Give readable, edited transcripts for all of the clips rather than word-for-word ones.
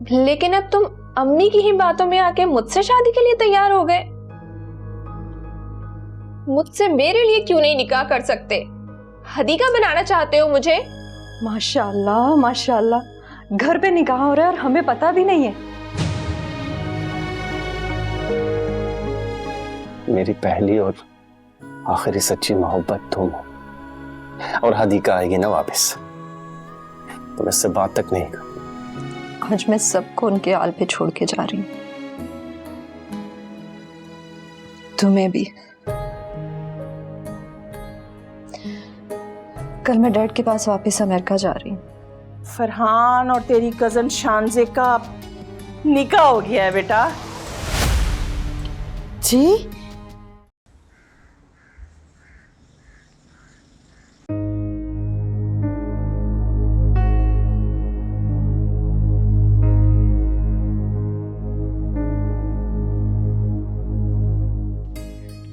लेकिन अब तुम अम्मी की ही बातों में आके मुझसे शादी के लिए तैयार हो गए। मुझसे मेरे लिए क्यों नहीं निकाह कर सकते? हदीका बनाना चाहते हो मुझे? माशाल्लाह माशाल्लाह, घर पे निकाह हो रहा है और हमें पता भी नहीं है। मेरी पहली और आखिरी सच्ची मोहब्बत तुम हो, और हदीका आएगी ना वापस तो मैं इससे बात तक नहीं कर। आज मैं सबको उनके हाल पे छोड़ के जा रही हूँ, तुम्हें भी। कल मैं डैड के पास वापस अमेरिका जा रही हूँ। फरहान और तेरी कजन शानजे का निकाह हो गया है बेटा। जी?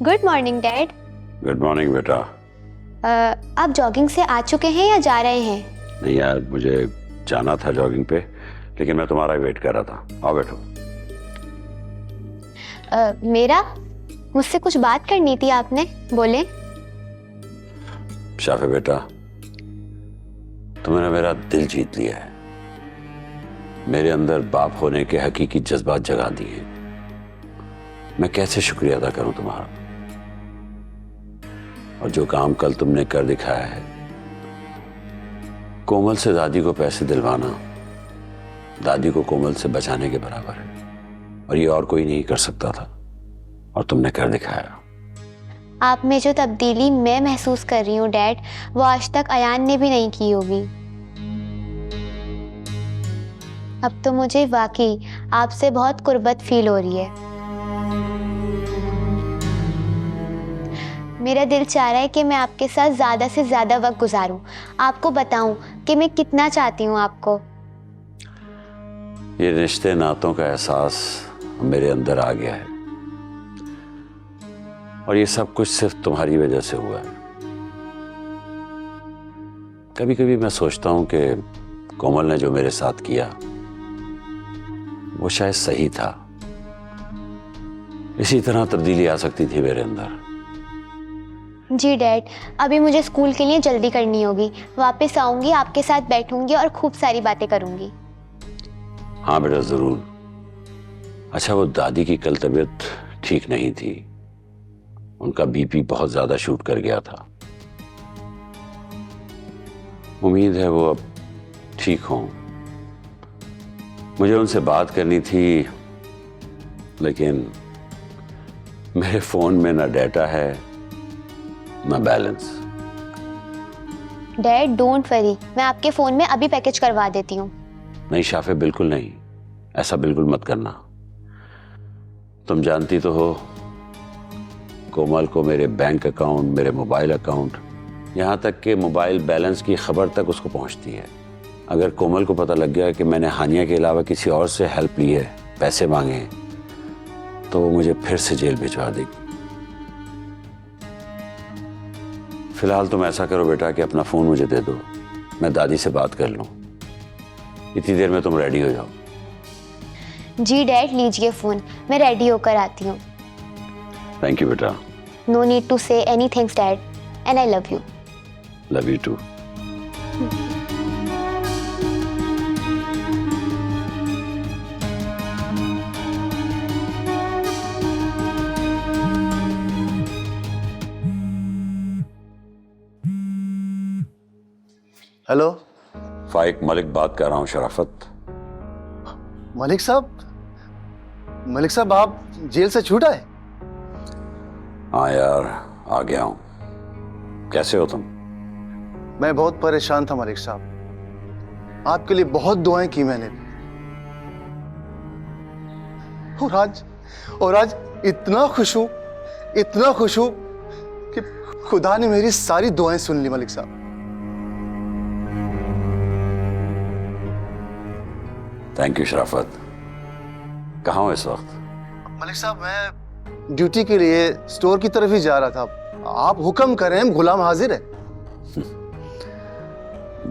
Good morning dad. Good morning बेटा। आप जॉगिंग से आ चुके हैं या जा रहे हैं? नहीं यार, मुझे जाना था जॉगिंग पे, लेकिन मैं तुम्हारा वेट कर रहा था। आओ बैठो। मेरा मुझसे कुछ बात करनी थी, आपने बोले। शाफे बेटा, तुमने मेरा दिल जीत लिया है, मेरे अंदर बाप होने के हकीकी जज्बात जगा दिए। मैं कैसे शुक्रिया अदा करूं तुम्हारा। और जो काम कल तुमने कर दिखाया है, कोमल से दादी को पैसे दिलवाना दादी को कोमल से बचाने के बराबर है, और ये और कोई नहीं कर सकता था, और तुमने कर दिखाया। आप में जो तब्दीली मैं महसूस कर रही हूँ डैड, वो आज तक अयान ने भी नहीं की होगी। अब तो मुझे वाकई आपसे बहुत कुर्बत फील हो रही है। मेरा दिल चाह रहा है कि मैं आपके साथ ज़्यादा से ज़्यादा वक्त गुजारूं, आपको बताऊं कि मैं कितना चाहती हूं आपको। ये रिश्ते नातों का एहसास मेरे अंदर आ गया है, और ये सब कुछ सिर्फ तुम्हारी वजह से हुआ है। कभी कभी मैं सोचता हूं कि कोमल ने जो मेरे साथ किया वो शायद सही था। इसी तरह तब्दीली आ सकती थी मेरे अंदर। जी डैड, अभी मुझे स्कूल के लिए जल्दी करनी होगी। वापस आऊंगी, आपके साथ बैठूंगी और खूब सारी बातें करूंगी। हाँ बेटा, जरूर। अच्छा, वो दादी की कल तबीयत ठीक नहीं थी, उनका बीपी बहुत ज्यादा शूट कर गया था। उम्मीद है वो अब ठीक हों। मुझे उनसे बात करनी थी, लेकिन मेरे फोन में ना डाटा है ना बैलेंस। डैड डोंट वरी, मैं आपके फोन में अभी पैकेज करवा देती हूँ। नहीं शाफे, बिल्कुल नहीं, ऐसा बिल्कुल मत करना। तुम जानती तो हो कोमल को मेरे बैंक अकाउंट, मेरे मोबाइल अकाउंट, यहाँ तक कि मोबाइल बैलेंस की खबर तक उसको पहुँचती है। अगर कोमल को पता लग गया कि मैंने हानिया के अलावा किसी और से हेल्प ली है, पैसे मांगे, तो वो मुझे फिर से जेल भिजवा देगी। फिलहाल तुम ऐसा करो बेटा कि अपना फोन मुझे दे दो, मैं दादी से बात कर लूं। इतनी देर में तुम रेडी हो जाओ। जी डैड, लीजिए फोन, मैं रेडी होकर आती हूँ। थैंक यू बेटा। No need to say any thanks dad, and I love you. Love you too. Hello, Faiq Malik बात कर रहा हूँ। शराफत। मलिक साहब आप जेल से छूट आए? हाँ यार, आ गया हूँ। कैसे हो तुम? मैं बहुत परेशान था मलिक साहब, आपके लिए बहुत दुआएं की मैंने, और आज इतना खुश हूं कि खुदा ने मेरी सारी दुआएं सुन ली मलिक साहब। थैंक यू शराफत। कहाँ हो इस वक्त? मलिक साहब, मैं ड्यूटी के लिए स्टोर की तरफ ही जा रहा था। आप हुक्म करें, गुलाम हाजिर है।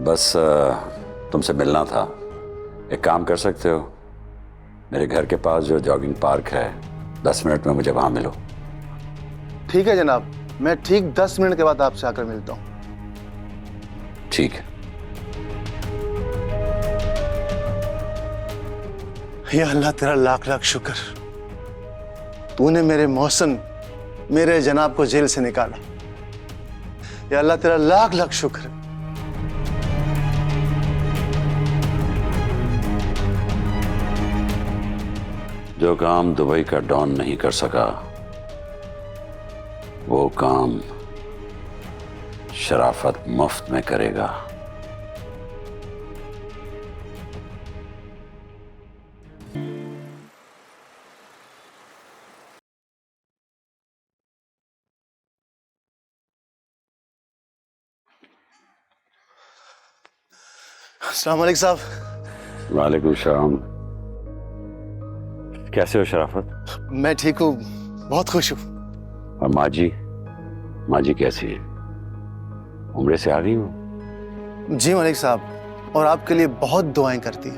बस तुमसे मिलना था। एक काम कर सकते हो, मेरे घर के पास जो जॉगिंग पार्क है, 10 मिनट में मुझे वहां मिलो। ठीक है जनाब, मैं ठीक 10 मिनट के बाद आपसे आकर मिलता हूँ। ठीक है। या अल्लाह तेरा लाख लाख शुक्र, तूने मेरे मोहसिन, मेरे जनाब को जेल से निकाला। या अल्लाह तेरा लाख लाख शुक्र। जो काम दुबई का डॉन नहीं कर सका, वो काम शराफत मुफ्त में करेगा। अस्सलाम वालेकुम साहब। वालेकुम सलाम। कैसे हो शराफत? मैं ठीक हूँ, बहुत खुश हूँ। और माँ जी कैसी है? उम्र से आ गई हो? जी मलिक साहब, और आपके लिए बहुत दुआएं करती है।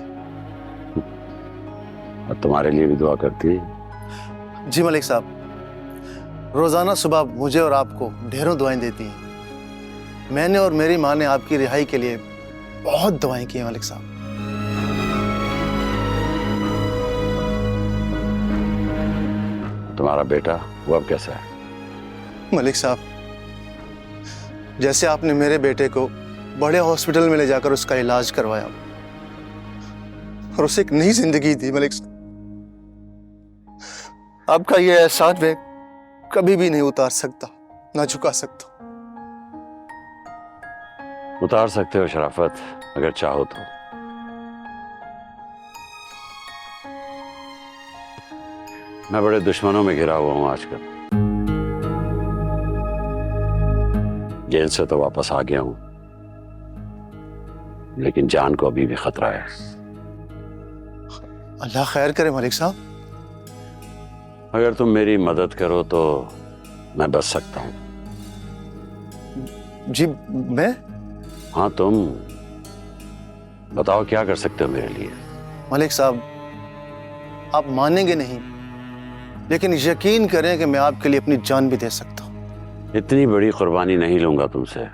और तुम्हारे लिए भी दुआ करती है? जी मलिक साहब, रोजाना सुबह मुझे और आपको ढेरों दुआएं देती हैं। मैंने और मेरी माँ ने आपकी रिहाई के लिए बहुत दुआएं की हैं मलिक साहब। तुम्हारा बेटा वो अब कैसा है? मलिक साहब, जैसे आपने मेरे बेटे को बड़े हॉस्पिटल में ले जाकर उसका इलाज करवाया और उसे एक नई जिंदगी दी मलिक साहब, आपका ये एहसान मैं कभी भी नहीं उतार सकता, ना झुका सकता। उतार सकते हो शराफत, अगर चाहो तो। मैं बड़े दुश्मनों में घिरा हुआ हूं आजकल। जेल से तो वापस आ गया हूं, लेकिन जान को अभी भी खतरा है। अल्लाह खैर करे मलिक साहब। अगर तुम मेरी मदद करो तो मैं बच सकता हूं। जी मैं? हाँ तुम बताओ क्या कर सकते हो मेरे लिए? मलिक साहब, आप मानेंगे नहीं, लेकिन यकीन करें कि मैं आपके लिए अपनी जान भी दे सकता हूं। इतनी बड़ी कुर्बानी नहीं लूंगा तुमसे।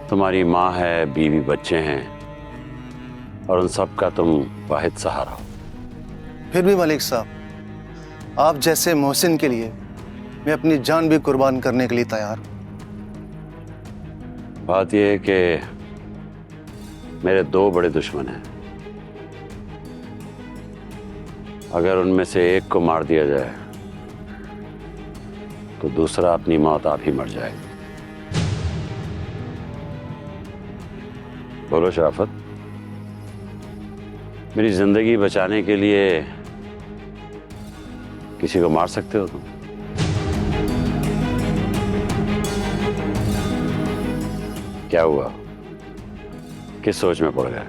तुम्हारी माँ है, बीवी बच्चे हैं, और उन सब का तुम वाहिद सहारा हो। फिर भी मलिक साहब, आप जैसे मोहसिन के लिए मैं अपनी जान भी कुर्बान करने के लिए तैयार हूं। बात यह है कि मेरे 2 बड़े दुश्मन हैं। अगर उनमें से एक को मार दिया जाए तो दूसरा अपनी मौत आप ही मर जाएगा। बोलो शराफत, मेरी जिंदगी बचाने के लिए किसी को मार सकते हो तुम? क्या हुआ, किस सोच में पड़ गए?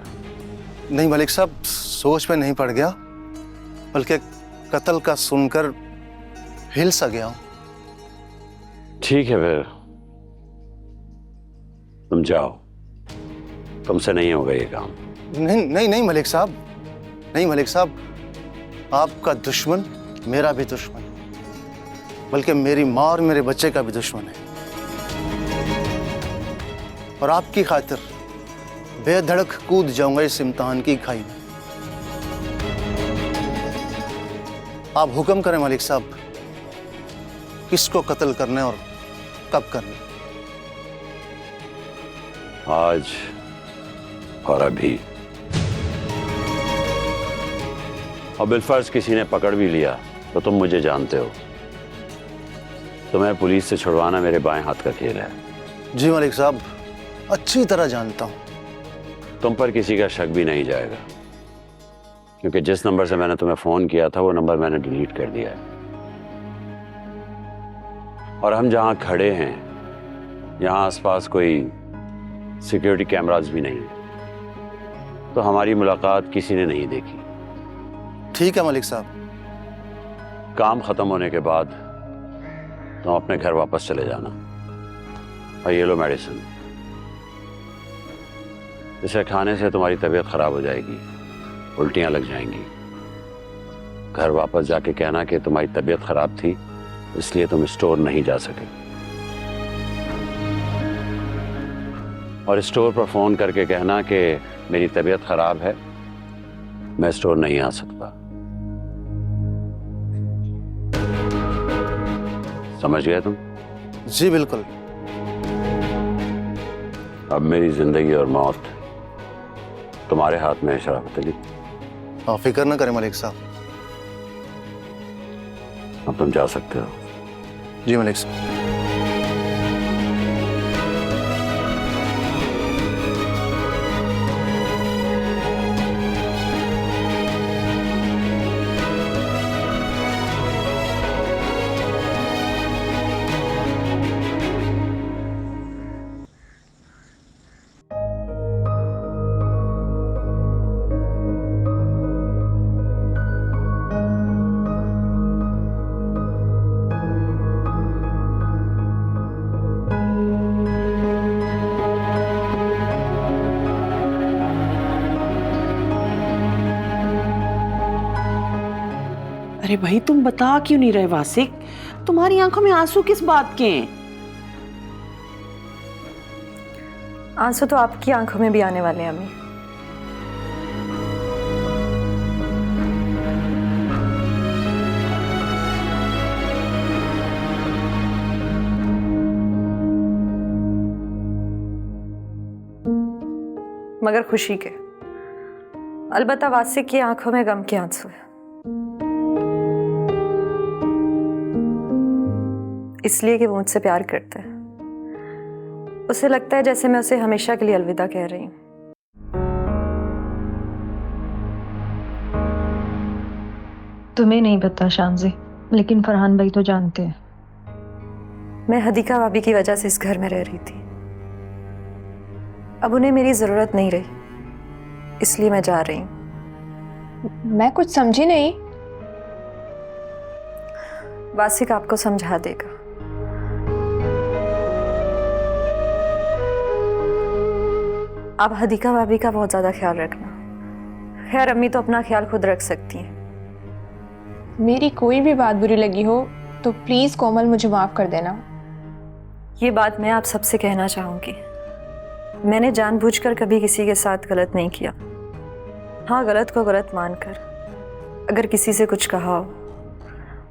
नहीं मलिक साहब, सोच में नहीं पड़ गया, बल्कि कत्ल का सुनकर हिल सा गया हूं। ठीक है फिर तुम जाओ, तुमसे नहीं होगा ये काम। नहीं नहीं नहीं मलिक साहब, नहीं मलिक साहब, आपका दुश्मन मेरा भी दुश्मन, बल्कि मेरी माँ और मेरे बच्चे का भी दुश्मन है। और आपकी खातिर बेधड़क कूद जाऊंगा इस इम्तिहान की खाई में। आप हुक्म करें मलिक साहब, किसको कत्ल करना है और कब करना है? आज और अभी। और बिलफर्ज किसी ने पकड़ भी लिया तो तुम मुझे जानते हो, तुम्हें पुलिस से छुड़वाना मेरे बाएं हाथ का खेल है। जी मलिक साहब, अच्छी तरह जानता हूं। तुम पर किसी का शक भी नहीं जाएगा, क्योंकि जिस नंबर से मैंने तुम्हें फोन किया था वो नंबर मैंने डिलीट कर दिया है। और हम जहां खड़े हैं यहां आसपास कोई सिक्योरिटी कैमरास भी नहीं है, तो हमारी मुलाकात किसी ने नहीं देखी। ठीक है मलिक साहब। काम खत्म होने के बाद तुम अपने घर वापस चले जाना। और ये लो मेडिसिन, इसे खाने से तुम्हारी तबीयत खराब हो जाएगी उल्टियां लग जाएंगी। घर वापस जाके कहना कि तुम्हारी तबीयत खराब थी इसलिए तुम स्टोर नहीं जा सके, और स्टोर पर फोन करके कहना कि मेरी तबीयत खराब है, मैं स्टोर नहीं आ सकता। समझ गए तुम? जी बिल्कुल। अब मेरी जिंदगी और मौत तुम्हारे हाथ में है शराफत अली। आप फिक्र न करें मलिक साहब। अब तुम जा सकते हो। जी मलिक साहब। अरे भाई तुम बता क्यों नहीं रहे वासिक? तुम्हारी आंखों में आंसू किस बात के हैं? आंसू तो आपकी आंखों में भी आने वाले हैं अम्मी। मगर खुशी के, अलबत्ता वासिक की आंखों में गम के आंसू है। इसलिए कि वो मुझसे प्यार करता है। उसे लगता है जैसे मैं उसे हमेशा के लिए अलविदा कह रही हूँ। तुम्हें नहीं पता शांजी, लेकिन फरहान भाई तो जानते हैं। मैं हदीका भाभी की वजह से इस घर में रह रही थी। अब उन्हें मेरी जरूरत नहीं रही, इसलिए मैं जा रही हूँ। मैं कुछ समझी नहीं। वासिक आपको समझा देगा। आप हदीका भाभी का बहुत ज्यादा ख्याल रखना। खैर अम्मी तो अपना ख्याल खुद रख सकती हैं। मेरी कोई भी बात बुरी लगी हो तो प्लीज कोमल मुझे माफ कर देना। ये बात मैं आप सबसे कहना चाहूंगी। मैंने जानबूझकर कभी किसी के साथ गलत नहीं किया। हाँ, गलत को गलत मानकर अगर किसी से कुछ कहा हो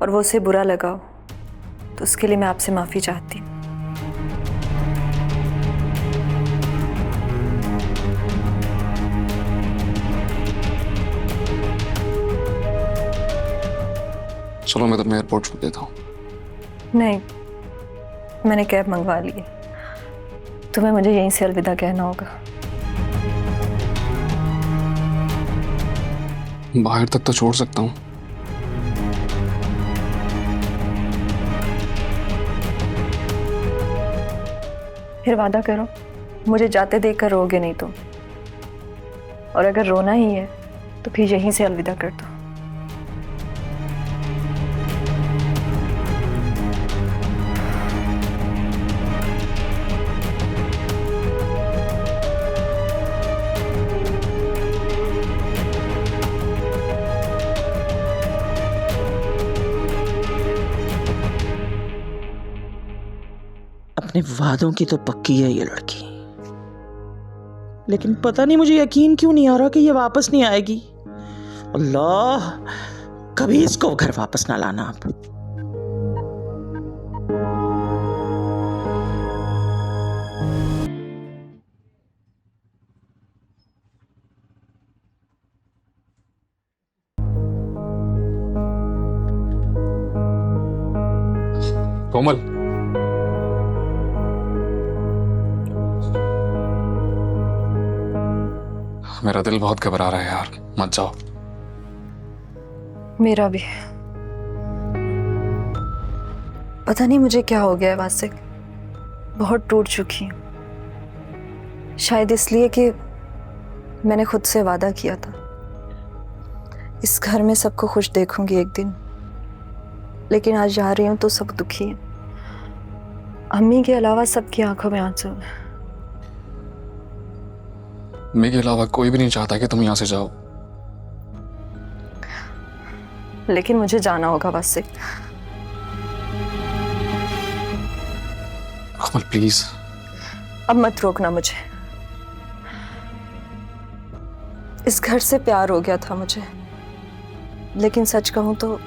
और वो उसे बुरा लगा हो तो उसके लिए मैं आपसे माफी चाहती हूँ। चलो मैं तुम्हें एयरपोर्ट छोड़ देता हूँ। नहीं, मैंने कैब मंगवा ली है। तुम्हें मुझे यहीं से अलविदा कहना होगा। बाहर तक तो छोड़ सकता हूँ। फिर वादा करो, मुझे जाते देखकर रोगे नहीं तुम। और अगर रोना ही है तो फिर यहीं से अलविदा कर दो। अपने वादों की तो पक्की है ये लड़की, लेकिन पता नहीं मुझे यकीन क्यों नहीं आ रहा कि ये वापस नहीं आएगी। अल्लाह, कभी इसको घर वापस ना लाना आप। कोमल, मेरा दिल बहुत घबरा रहा है यार, मत जाओ। मेरा भी। पता नहीं मुझे क्या हो गया है वासिक, बहुत टूट चुकी हूँ। शायद इसलिए कि मैंने खुद से वादा किया था इस घर में सबको खुश देखूंगी एक दिन, लेकिन आज जा रही हूँ तो सब दुखी हैं। अम्मी के अलावा सबकी आंखों में आंसू हैं। मेरे अलावा कोई भी नहीं चाहता कि तुम यहाँ से जाओ, लेकिन मुझे जाना होगा वासिक। कोमल प्लीज। अब मत रोकना मुझे। इस घर से प्यार हो गया था मुझे, लेकिन सच कहूं तो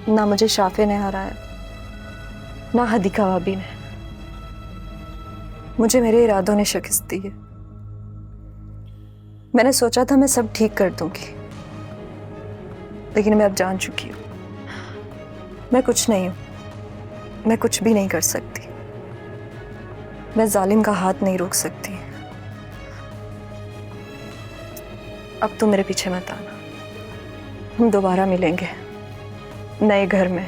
ना मुझे शाफे ने हराया, ना हदीका भाभी ने। मुझे मेरे इरादों ने शिकस्त दी है। मैंने सोचा था मैं सब ठीक कर दूंगी, लेकिन मैं अब जान चुकी हूं मैं कुछ नहीं हूं, मैं कुछ भी नहीं कर सकती। मैं जालिम का हाथ नहीं रोक सकती। अब तुम मेरे पीछे मत आना। हम दोबारा मिलेंगे नए घर में।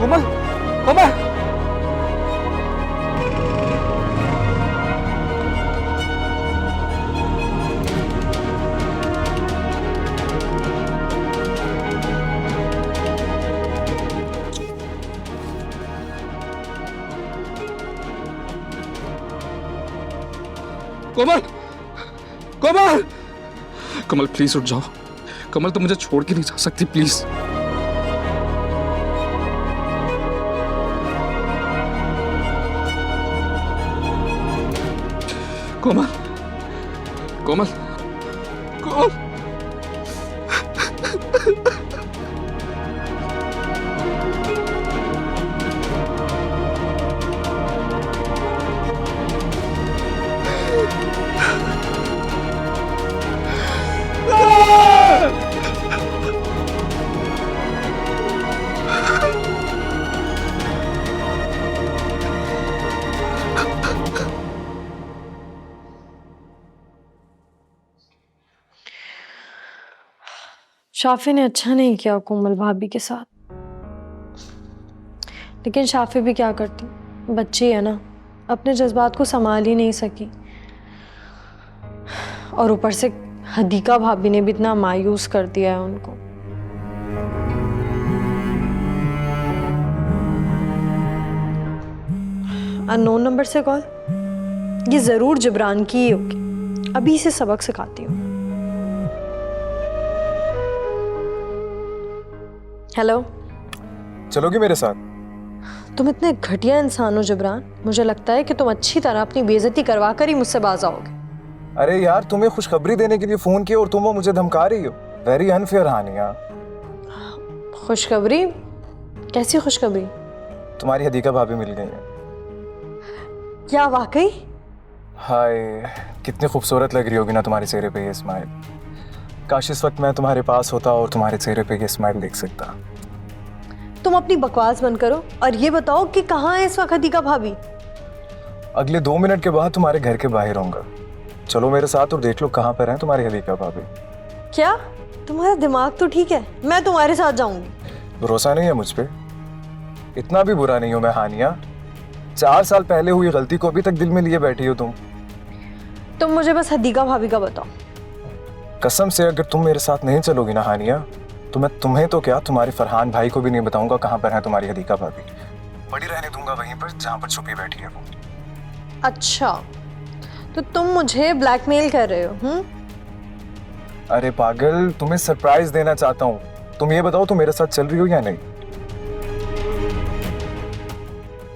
कोमल, कोमल, कोमल, कोमल, कमल प्लीज उठ जाओ। कमल तुम मुझे छोड़ के नहीं जा सकती, प्लीज। कोमल, कोमल, कोमल। शाफी ने अच्छा नहीं किया कोमल भाभी के साथ, लेकिन शाफी भी क्या करती, बच्ची है ना, अपने जज्बात को संभाल ही नहीं सकी। और ऊपर से हदीका भाभी ने भी इतना मायूस कर दिया है उनको। अननोन नंबर से कॉल, ये जरूर जिब्रान की ही होगी। अभी से सबक सिखाती हूँ। हेलो, चलोगी मेरे साथ? तुम इतने घटिया इंसान हो जिब्रान, मुझे लगता है कि तुम अच्छी तरह अपनी बेइज्जती करवा कर ही मुझसे बाज आओगे। अरे यार, तुम्हें खुशखबरी देने के लिए फोन किया और तुम वो मुझे धमका रही हो। वेरी अनफेयर हानिया। खुशखबरी? कैसी खुशखबरी? तुम्हारी हदीका भाभी मिल गई है। क्या वाकई? हाय, कितनी खूबसूरत लग रही होगी ना तुम्हारे चेहरे पे ये स्माइल। काश इस वक्त मैं तुम्हारे पास होता और तुम्हारे चेहरे पे ये स्माइल देख सकता। तुम अपनी बकवास बंद करो और ये बताओ कि कहाँ है इस वक्त हदीका भाभी? अगले 2 मिनट के बाद तुम्हारे घर के बाहर होऊंगा। चलो मेरे साथ और देख लो कहाँ पर है तुम्हारी हदीका भाभी। क्या तुम्हारा दिमाग तो ठीक है? मैं तुम्हारे साथ जाऊंगी। भरोसा नहीं है मुझ पे? इतना भी बुरा नहीं हूं मैं हानिया। 4 साल पहले हुई गलती को अभी तक दिल में लिए बैठी हो तुम मुझे बस हदीका भाभी का बताओ। कसम से अगर तुम मेरे साथ नहीं चलोगी ना हानिया, तो मैं तुम्हें तो क्या, तुम्हारे फरहान भाई को भी नहीं बताऊंगा कहाँ पर है तुम्हारी हदीका भाभी। पड़ी रहने दूंगा वहीं पर जहाँ पर छुपी बैठी है वो। अच्छा, तो तुम मुझे ब्लैकमेल कर रहे हो? अरे पागल, तुम्हें सरप्राइज देना चाहता हूँ। तुम ये बताओ, तुम मेरे साथ चल रही हो या नहीं?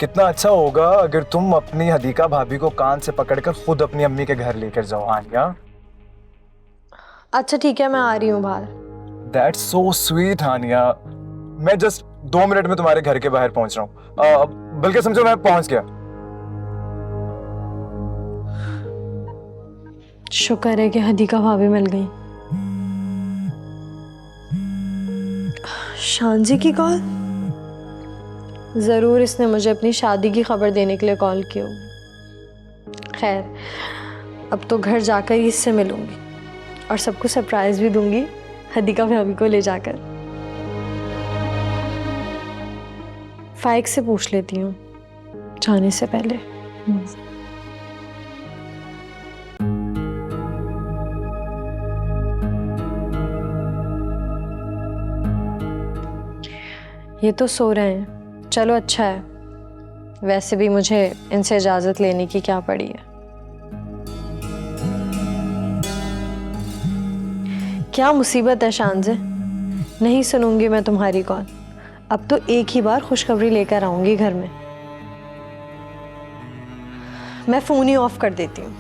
कितना अच्छा होगा अगर तुम अपनी हदीका भाभी को कान से पकड़कर खुद अपनी अम्मी के घर लेकर जाओ हानिया। अच्छा ठीक है, मैं आ रही हूँ बाहर। That's so sweet हानिया। मैं जस्ट 2 मिनट में तुम्हारे घर के बाहर पहुंच रहा हूँ। बल्कि समझो मैं पहुंच गया। शुक्र है कि हदीका भाभी मिल गई। शान जी की कॉल? ज़रूर इसने मुझे अपनी शादी की खबर देने के लिए कॉल की होगी। खैर, अब तो घर जाकर ही इससे मिलूंगी और सबको सरप्राइज भी दूंगी हदीका भाभी को ले जाकर। फाइक से पूछ लेती हूँ जाने से पहले। ये तो सो रहे हैं, चलो अच्छा है। वैसे भी मुझे इनसे इजाज़त लेने की क्या पड़ी है। क्या मुसीबत है शानज़े, नहीं सुनूंगी मैं तुम्हारी कॉल। अब तो एक ही बार खुशखबरी लेकर आऊंगी घर में। मैं फ़ोन ही ऑफ कर देती हूँ।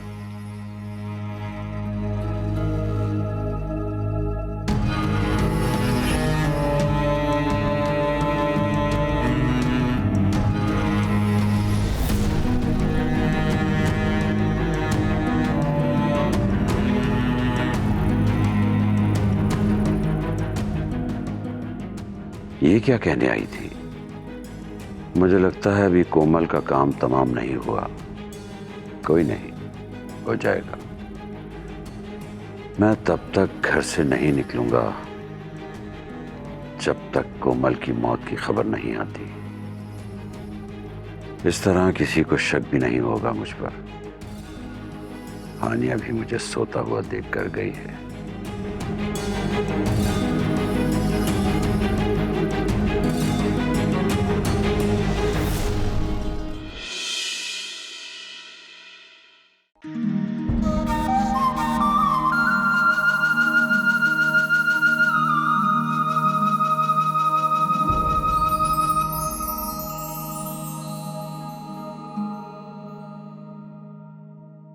ये क्या कहने आई थी? मुझे लगता है अभी कोमल का काम तमाम नहीं हुआ। कोई नहीं, हो जाएगा। मैं तब तक घर से नहीं निकलूंगा जब तक कोमल की मौत की खबर नहीं आती। इस तरह किसी को शक भी नहीं होगा मुझ पर। हानिया भी मुझे सोता हुआ देख कर गई है।